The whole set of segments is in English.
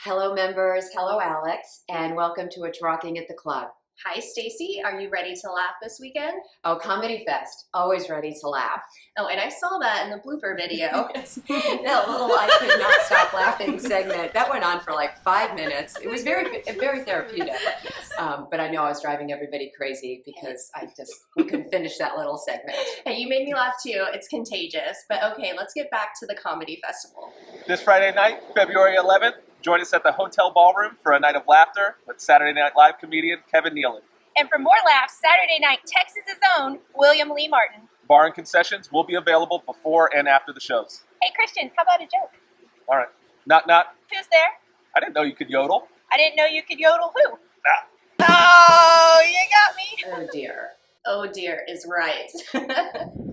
Hello members, hello Alex, and welcome to It's Rocking at the Club. Hi Stacy, are you ready to laugh this weekend? Oh, Comedy Fest, always ready to laugh. Oh, and I saw that in the blooper video. That little I could not stop laughing segment, that went on for like 5 minutes. It was very therapeutic, but I know I was driving everybody crazy because we couldn't finish that little segment. Hey, you made me laugh too, it's contagious. But okay, let's get back to the comedy festival. This Friday night, February 11th, join us at the Hotel Ballroom for a night of laughter with Saturday Night Live comedian Kevin Nealon. And for more laughs, Saturday night, Texas's own William Lee Martin. Bar and concessions will be available before and after the shows. Hey, Christian, how about a joke? All right. Knock, knock. Who's there? I didn't know you could yodel. I didn't know you could yodel who? Ah. Oh, you got me. Oh dear. Oh dear is right.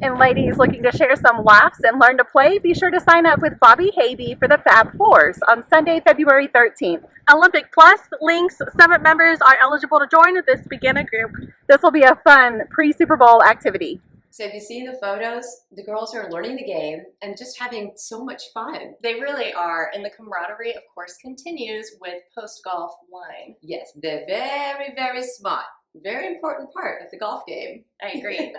And ladies looking to share some laughs and learn to play, be sure to sign up with Bobby Haby for the Fab Fours on Sunday, February 13th. Olympic Plus links, Summit members are eligible to join this beginner group. This will be a fun pre-Super Bowl activity. So if you see the photos, the girls are learning the game and just having so much fun. They really are, and the camaraderie, of course, continues with post-golf wine. Yes, they're very, very smart. Very important part of the golf game. I agree.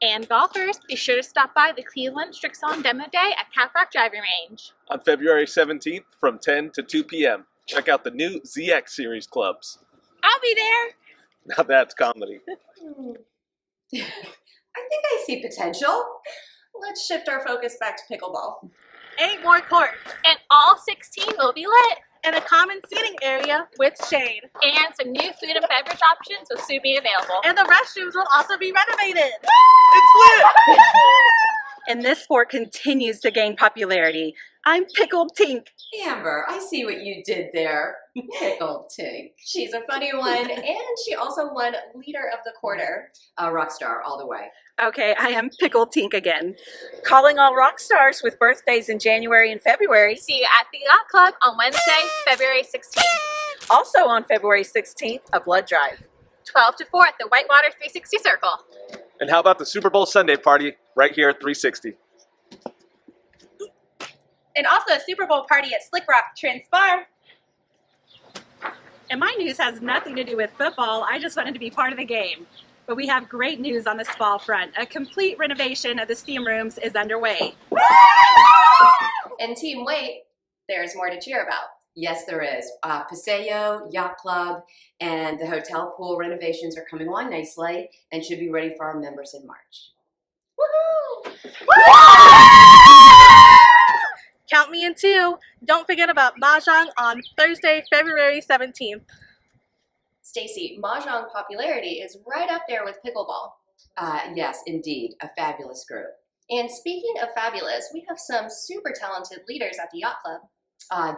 And golfers, be sure to stop by the Cleveland Srixon Demo Day at Cap Rock Driving Range. On February 17th from 10 to 2 p.m. Check out the new ZX Series clubs. I'll be there. Now that's comedy. I think I see potential. Let's shift our focus back to pickleball. 8 more courts And all 16 will be lit. and a common seating area with shade. And some new food and beverage options will soon be available. And the restrooms will also be renovated. It's lit! And this sport continues to gain popularity. I'm Pickled Tink. Amber, I see what you did there. Pickled Tink. She's a funny one, and she also won Leader of the Quarter. Rock star all the way. Okay, I am Pickled Tink again. Calling all rock stars with birthdays in January and February. See you at the Yacht Club on Wednesday, February 16th. Also on February 16th, a blood drive. 12 to 4 at the Whitewater 360 Circle. And how about the Super Bowl Sunday party right here at 360? And also a Super Bowl party at Slick Rock Trent's Bar. And my news has nothing to do with football. I just wanted to be part of the game. But we have great news on the spa front. A complete renovation of the steam rooms is underway. And Team Wait, there's more to cheer about. Yes, there is. Paseo, Yacht Club, and the hotel pool renovations are coming along nicely and should be ready for our members in March. Woohoo! Count me in too. Don't forget about Mahjong on Thursday, February 17th. Stacy, Mahjong popularity is right up there with pickleball. Yes, indeed. A fabulous group. And speaking of fabulous, we have some super talented leaders at the Yacht Club.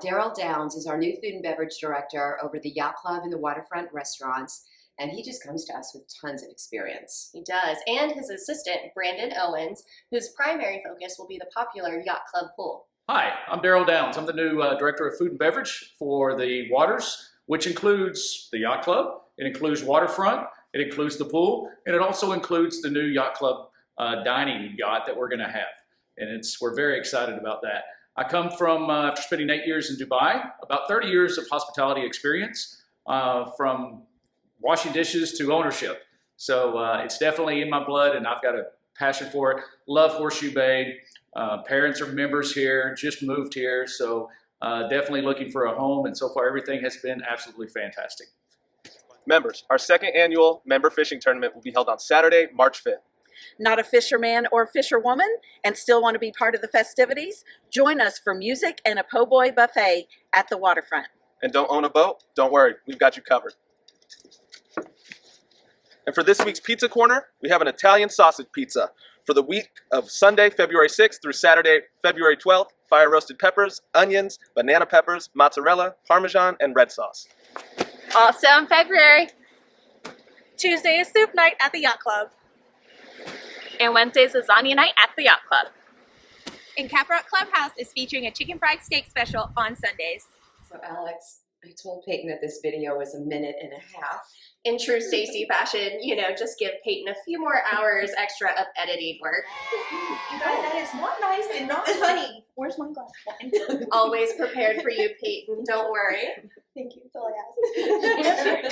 Darryl Downs is our new food and beverage director over the Yacht Club and the waterfront restaurants, and he just comes to us with tons of experience. He does. And his assistant, Brandon Owens, whose primary focus will be the popular Yacht Club pool. Hi, I'm Darryl Downs. I'm the new Director of Food and Beverage for the Waters, which includes the Yacht Club, it includes waterfront, it includes the pool, and it also includes the new Yacht Club dining yacht that we're going to have. And we're very excited about that. I come from, after spending 8 years in Dubai, about 30 years of hospitality experience, from washing dishes to ownership. So it's definitely in my blood, and I've got a passion for it. Love Horseshoe Bay. Parents are members here, just moved here, so definitely looking for a home, and so far everything has been absolutely fantastic. Members, our second annual member fishing tournament will be held on Saturday, March 5th. Not a fisherman or fisherwoman and still want to be part of the festivities? Join us for music and a po' boy buffet at the waterfront. And don't own a boat? Don't worry, we've got you covered. And for this week's Pizza Corner, we have an Italian sausage pizza. For the week of Sunday, February 6th through Saturday, February 12th, fire roasted peppers, onions, banana peppers, mozzarella, parmesan, and red sauce. Also in February. Tuesday is soup night at the Yacht Club. And Wednesday's lasagna night at the Yacht Club. And Cap Rock Clubhouse is featuring a chicken fried steak special on Sundays. So Alex, I told Peyton that this video was a minute and a half. In true Stacy fashion, just give Peyton a few more hours extra of editing work. You guys, that is not nice and not funny. Where's my glass of wine? Always prepared for you, Peyton. Don't worry. Thank you. That's all I asked.